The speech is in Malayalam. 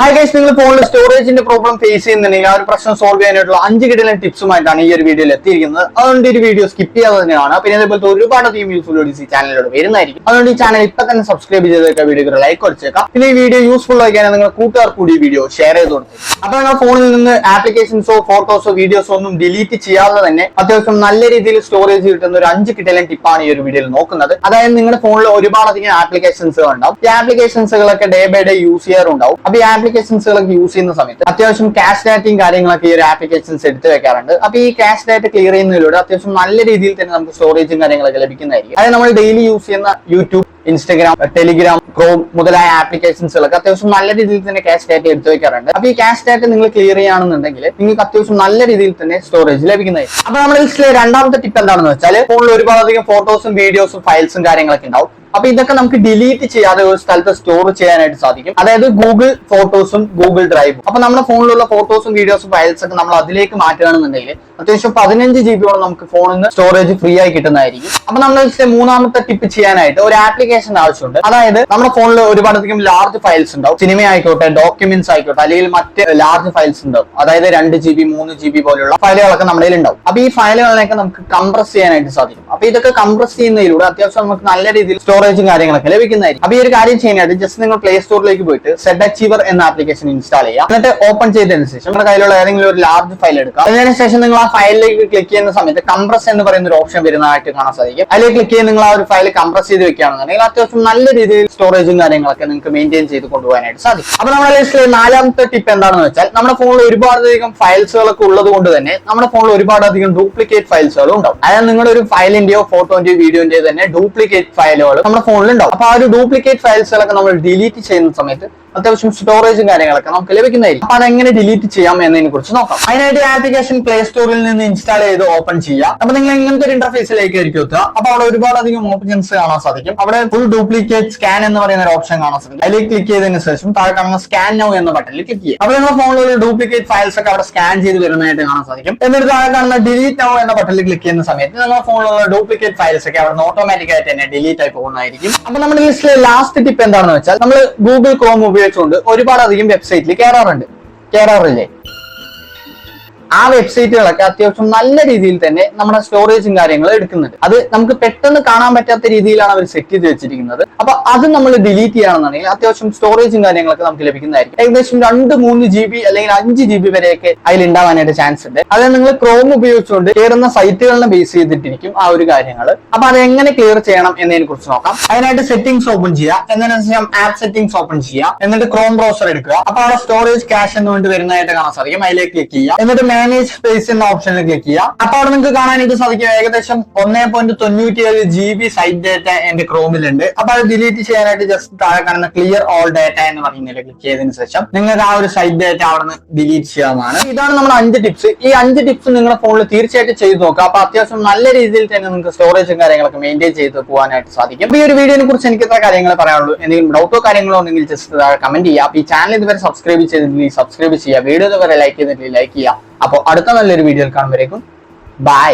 Hi guys, നിങ്ങൾ ഫോണിൽ സ്റ്റോറേജിന്റെ പ്രോബ്ലം ഫേസ് ചെയ്യുന്നുണ്ടെങ്കിൽ ആ ഒരു പ്രശ്നം സോൾവ് ചെയ്യാനായിട്ടുള്ള 5 കിടിലൻ ടിപ്സുമായിട്ടാണ് ഈ ഒരു വീഡിയോയിൽ എത്തിയിരിക്കുന്നത്. അതുകൊണ്ട് ഈ വീഡിയോ സ്കിപ്പ് ചെയ്യാതെ തന്നെയാണ്. പിന്നെ അതേപോലത്തെ ഒരുപാടധികം യൂസ്ഫുൾ വീഡിയോസ് ഈ ചാനലിലൂടെ വരുന്നതായിരിക്കും. അതുകൊണ്ട് ഈ ചാനൽ ഇപ്പൊ തന്നെ സബ്സ്ക്രൈബ് ചെയ്തേക്കാം, വീഡിയോക്ക് ലൈക്ക് കൊടുത്തേക്കാം. പിന്നെ ഈ വീഡിയോ യൂസ്ഫുൾ ആയിക്കാൻ നിങ്ങൾ കൂട്ടുകാർക്ക് കൂടി ഈ വീഡിയോ ഷെയർ ചെയ്ത് കൊടുത്തു. അപ്പൊ നിങ്ങൾ ഫോണിൽ നിന്ന് ആപ്ലിക്കേഷൻസോ ഫോട്ടോസോ വീഡിയോസോ ഒന്നും ഡിലീറ്റ് ചെയ്യാതെ തന്നെ അത്യാവശ്യം നല്ല രീതിയിൽ സ്റ്റോറേജ് കിട്ടുന്ന ഒരു 5 കിടിലൻ ടിപ്പാണ് ഈ ഒരു വീഡിയോയിൽ നോക്കുന്നത്. അതായത് നിങ്ങളുടെ ഫോണിൽ ഒരുപാടധികം ആപ്ലിക്കേഷൻസ് ഉണ്ടാവും. ഈ ആപ്ലിക്കേഷൻസുകളൊക്കെ ഡേ ബൈ ഡേ യൂസ് ചെയ്യാറുണ്ടാവും. അപ്പൊ ഈ ആപ്ലിക്കേഷൻസുകളൊക്കെ യൂസ് ചെയ്യുന്ന സമയത്ത് അത്യാവശ്യം ക്യാഷ് ഡാറ്റയും കാര്യങ്ങളൊക്കെ ഈ ഒരു ആപ്ലിക്കേഷൻസ് എടുത്ത് വെക്കാറുണ്ട്. അപ്പൊ ഈ ക്യാഷ് ഡാറ്റ ക്ലിയർ ചെയ്യുന്നതിലൂടെ അത്യാവശ്യം നല്ല രീതിയിൽ തന്നെ നമുക്ക് സ്റ്റോറേജും കാര്യങ്ങളൊക്കെ ലഭിക്കുന്നതായിരിക്കും. അതായത് നമ്മൾ ഡെയിലി യൂസ് ചെയ്യുന്ന യൂട്യൂബ്, ഇൻസ്റ്റഗ്രാം, ടെലിഗ്രാം, ക്രോം മുതലായ ആപ്ലിക്കേഷൻസുകളൊക്കെ അത്യാവശ്യം നല്ല രീതിയിൽ തന്നെ ക്യാഷ് ഡാറ്റ എടുത്തു വെക്കാറുണ്ട്. അപ്പൊ ഈ ക്യാഷ് ഡാറ്റ നിങ്ങൾ ക്ലിയർ ചെയ്യുകയാണെന്നുണ്ടെങ്കിൽ നിങ്ങൾക്ക് അത്യാവശ്യം നല്ല രീതിയിൽ തന്നെ സ്റ്റോറേജ് ലഭിക്കുന്നതായിരിക്കും. അപ്പൊ നമ്മുടെ ലിസ്റ്റിലെ രണ്ടാമത്തെ ടിപ്പ് എന്താണെന്ന് വെച്ചാൽ ഫോണിൽ ഒരുപാടധികം ഫോട്ടോസും വീഡിയോസും ഫയൽസും കാര്യങ്ങളൊക്കെ ഉണ്ടാവും. അപ്പൊ ഇതൊക്കെ നമുക്ക് ഡിലീറ്റ് ചെയ്യാതെ ഒരു സ്ഥലത്ത് സ്റ്റോർ ചെയ്യാനായിട്ട് സാധിക്കും. അതായത് ഗൂഗിൾ ഫോട്ടോസും ഗൂഗിൾ ഡ്രൈവും. അപ്പൊ നമ്മുടെ ഫോണിലുള്ള ഫോട്ടോസും വീഡിയോസും ഫയൽസ് ഒക്കെ നമ്മൾ അതിലേക്ക് മാറ്റുകയാണെന്നുണ്ടെങ്കിൽ അത്യാവശ്യം 15 GB നമുക്ക് ഫോണിൽ നിന്ന് സ്റ്റോറേജ് ഫ്രീ ആയി കിട്ടുന്നതായിരിക്കും. അപ്പൊ നമ്മൾ മൂന്നാമത്തെ ടിപ്പ് ചെയ്യാനായിട്ട് ഒരു ആപ്ലിക്കേഷൻ ആവശ്യമുണ്ട്. അതായത് നമ്മുടെ ഫോണിൽ ഒരുപാടധികം ലാർജ് ഫയൽസ് ഉണ്ടാവും. സിനിമ ആയിക്കോട്ടെ, ഡോക്യുമെന്റ്സ് ആയിക്കോട്ടെ, അല്ലെങ്കിൽ മറ്റ് ലാർജ് ഫയൽസ് ഉണ്ടാവും. അതായത് 2 GB 3 GB പോലുള്ള ഫയലുകളൊക്കെ നമ്മുടെ കയ്യിൽ ഉണ്ടാവും. അപ്പൊ ഈ ഫയലുകളെയൊക്കെ നമുക്ക് കംപ്രസ് ചെയ്യാനായിട്ട് സാധിക്കും. അപ്പൊ ഇതൊക്കെ കംപ്രസ് ചെയ്യുന്നതിലൂടെ അത്യാവശ്യം നമുക്ക് നല്ല രീതിയിൽ സ്റ്റോറേജും കാര്യങ്ങളൊക്കെ ലഭിക്കുന്നതായിരിക്കും. അപ്പൊ ഈ ഒരു കാര്യം ചെയ്യാനായിട്ട് ജസ്റ്റ് നിങ്ങൾ പ്ലേ സ്റ്റോറിലേക്ക് പോയിട്ട് സെഡ് അച്ചീവർ എന്ന ആപ്ലിക്കേഷൻ ഇൻസ്റ്റാൾ ചെയ്യുക. എന്നിട്ട് ഓപ്പൺ ചെയ്തതിനു ശേഷം നമ്മുടെ കയ്യിലുള്ള ഏതെങ്കിലും ഒരു ലാർജ് ഫയൽ എടുക്കുക. അതിനുശേഷം നിങ്ങൾ ആ ഫയലിലേക്ക് ക്ലിക്ക് ചെയ്യുന്ന സമയത്ത് കംപ്രസ് എന്ന് പറയുന്ന ഒരു ഓപ്ഷൻ വരുന്നതായിട്ട് കാണാൻ സാധിക്കും. അതിലേക്ക് ക്ലിക്ക് ചെയ്ത് നിങ്ങൾ ആ ഒരു ഫയൽ കംപ്രസ് ചെയ്ത് വെക്കുകയാണെന്നുണ്ടെങ്കിൽ അത്യാവശ്യം നല്ല രീതിയിൽ സ്റ്റോറേജും കാര്യങ്ങളൊക്കെ നിങ്ങൾക്ക് മെയിൻറ്റെയിൻ ചെയ്ത് കൊണ്ടുപോകാനായിട്ട് സാധിക്കും. അപ്പൊ നമ്മുടെ ലിസ്റ്റിലെ നാലാമത്തെ ടിപ്പ് എന്താണെന്ന് വെച്ചാൽ നമ്മുടെ ഫോണിൽ ഒരുപാടധികം ഫയൽസുകളൊക്കെ ഉള്ളത് കൊണ്ട് തന്നെ നമ്മുടെ ഫോണിൽ ഒരുപാടധികം ഡ്യൂപ്ലിക്കേറ്റ് ഫയൽസുകളും ഉണ്ടാവും. അതായത് നിങ്ങളുടെ ഒരു ഫയലിന്റെയോ ഫോട്ടോന്റെയോ വീഡിയോന്റെയോ തന്നെ ഡ്യൂപ്ലിക്കേറ്റ് ഫയലുകൾ നമ്മുടെ ഫോണിൽ ഉണ്ടാവും. അപ്പൊ ആ ഒരു ഡ്യൂപ്ലിക്കേറ്റ് ഫയൽസുകളൊക്കെ നമ്മൾ ഡിലീറ്റ് ചെയ്യുന്ന സമയത്ത് അത്യാവശ്യം സ്റ്റോറേജും കാര്യങ്ങളൊക്കെ നമുക്ക് ലഭിക്കുന്നതായിരിക്കും. അപ്പൊ അതെങ്ങനെ ഡിലീറ്റ് ചെയ്യാം എന്നതിനെ കുറിച്ച് നോക്കാം. അതിനായിട്ട് ആപ്ലിക്കേഷൻ പ്ലേ സ്റ്റോറിൽ നിന്ന് ഇൻസ്റ്റാൾ ചെയ്ത് ഓപ്പൺ ചെയ്യാം. അപ്പൊ നിങ്ങൾ ഇങ്ങനത്തെ ഒരു ഇന്റർഫേസിലേക്ക് ആയിരിക്കും എത്തുക. അപ്പൊ അവിടെ ഒരുപാടധികം ഓപ്ഷൻസ് കാണാൻ സാധിക്കും. അവിടെ ഫുൾ ഡ്യൂപ്ലിക്കേറ്റ് സ്കാൻ എന്ന് പറയുന്ന ഒരു ഓപ്ഷൻ കാണാൻ സാധിക്കും. അതിലേക്ക് ക്ലിക്ക് ചെയ്തതിനു ശേഷം താഴെ കാണുന്ന സ്കാൻ നൗ എന്ന ബട്ടണിൽ ക്ലിക്ക് ചെയ്യുക. അപ്പൊ നിങ്ങളുടെ ഫോണിൽ ഒരു ഡ്യൂപ്ലിക്കേറ്റ് ഫയൽസ് ഒക്കെ അവിടെ സ്കാൻ ചെയ്ത് വരുന്നതായിട്ട് കാണാൻ സാധിക്കും. എന്നിട്ട് താഴെ കാണുന്ന ഡിലീറ്റ് നൗ എന്ന ബട്ടണിൽ ക്ലിക്ക് ചെയ്യുന്ന സമയത്ത് നിങ്ങളുടെ ഫോണിലുള്ള ഡ്യൂപ്ലിക്കേറ്റ് ഫയൽസ് ഒക്കെ അവിടെ ഓട്ടോമാറ്റിക് ആയിട്ട് തന്നെ ഡിലീറ്റ് ആയി പോകുന്നതായിരിക്കും. അപ്പൊ നമ്മുടെ ലിസ്റ്റിലെ ലാസ്റ്റ് ടിപ്പ് എന്താണെന്ന് വെച്ചാൽ നമ്മൾ ഗൂഗിൾ ക്രോം ഉപയോഗിച്ചുകൊണ്ട് ഒരുപാടധികം വെബ്സൈറ്റിൽ കയറാറില്ലേ? ആ വെബ്സൈറ്റുകളൊക്കെ അത്യാവശ്യം നല്ല രീതിയിൽ തന്നെ നമ്മുടെ സ്റ്റോറേജും കാര്യങ്ങളും എടുക്കുന്നുണ്ട്. അത് നമുക്ക് പെട്ടെന്ന് കാണാൻ പറ്റാത്ത രീതിയിലാണ് അവർ സെറ്റ് ചെയ്ത് വെച്ചിരിക്കുന്നത്. അപ്പൊ അത് നമ്മൾ ഡിലീറ്റ് ചെയ്യുകയാണെന്നുണ്ടെങ്കിൽ അത്യാവശ്യം സ്റ്റോറേജും കാര്യങ്ങളൊക്കെ നമുക്ക് ലഭിക്കുന്നതായിരിക്കും. ഏകദേശം 2-3 GB അല്ലെങ്കിൽ 5 GB വരെയൊക്കെ അതിൽ ഉണ്ടാവാനായിട്ട് ചാൻസ് ഉണ്ട്. അതായത് നിങ്ങൾ ക്രോം ഉപയോഗിച്ചുകൊണ്ട് കയറുന്ന സൈറ്റുകളിനെ ബേസ് ചെയ്തിട്ടിരിക്കും ആ ഒരു കാര്യങ്ങൾ. അപ്പൊ അത് എങ്ങനെ ക്ലിയർ ചെയ്യണം എന്നതിനെ കുറിച്ച് നോക്കാം. അതിനായിട്ട് സെറ്റിംഗ്സ് ഓപ്പൺ ചെയ്യുക. എന്നതിനുശേഷം ആപ്പ് സെറ്റിംഗ്സ് ഓപ്പൺ ചെയ്യുക. എന്നിട്ട് ക്രോം ബ്രൗസർ എടുക്കുക. അപ്പൊ അവിടെ സ്റ്റോറേജ് ക്യാഷ് എന്ന് വേണ്ടി വരുന്നതായിട്ട് കാണാൻ സാധിക്കും. അതിലേക്ക് ക്ലിക്ക് ചെയ്യുക. എന്നിട്ട് മാനേജ് സ്പേസ് എന്ന ഓപ്ഷനിൽ ക്ലിക്ക് ചെയ്യുക. അപ്പൊ അവിടെ നിങ്ങൾക്ക് കാണാനായിട്ട് സാധിക്കും ഏകദേശം 1.97 GB സൈറ്റ് ഡാറ്റ എന്റെ ക്രോമിലുണ്ട്. അപ്പൊ അത് ഡിലീറ്റ് ചെയ്യാനായിട്ട് ജസ്റ്റ് താഴെ കാണുന്ന ക്ലിയർ ഓൾ ഡാറ്റ എന്ന് പറയുന്നതിൽ ക്ലിക്ക് ചെയ്തതിനു ശേഷം നിങ്ങൾക്ക് ആ ഒരു സൈറ്റ് ഡാറ്റ അവിടെ നിന്ന് ഡിലീറ്റ് ചെയ്യാവുന്നതാണ്. ഇതാണ് നമ്മുടെ 5 ടിപ്സ്. ഈ 5 ടിപ്സ് നിങ്ങളുടെ ഫോണിൽ തീർച്ചയായിട്ടും ചെയ്ത് നോക്കുക. അപ്പൊ അത്യാവശ്യം നല്ല രീതിയിൽ തന്നെ നിങ്ങൾക്ക് സ്റ്റോറേജും കാര്യങ്ങളൊക്കെ മെയിൻറ്റെയിൻ ചെയ്ത് പോകാനായിട്ട് സാധിക്കും. അപ്പൊ ഈ ഒരു വീഡിയോനെ കുറിച്ച് എനിക്ക് ഇത്ര കാര്യങ്ങൾ പറയാനുള്ളൂ. എന്തെങ്കിലും ഡൗട്ടോ കാര്യങ്ങളോ ഉണ്ടെങ്കിൽ ജസ്റ്റ് കമന്റ് ചെയ്യുക. ഈ ചാനൽ ഇതുവരെ സബ്സ്ക്രൈബ് ചെയ്തിട്ടില്ലെങ്കിൽ സബ്സ്ക്രൈബ് ചെയ്യുക. വീഡിയോ ഇതുവരെ ലൈക്ക് ചെയ്തിട്ടില്ലെങ്കിൽ ലൈക്ക് ചെയ്യുക. അപ്പോൾ അടുത്ത നല്ലൊരു വീഡിയോയിൽ കാണുമ്പോഴേക്കും ബൈ.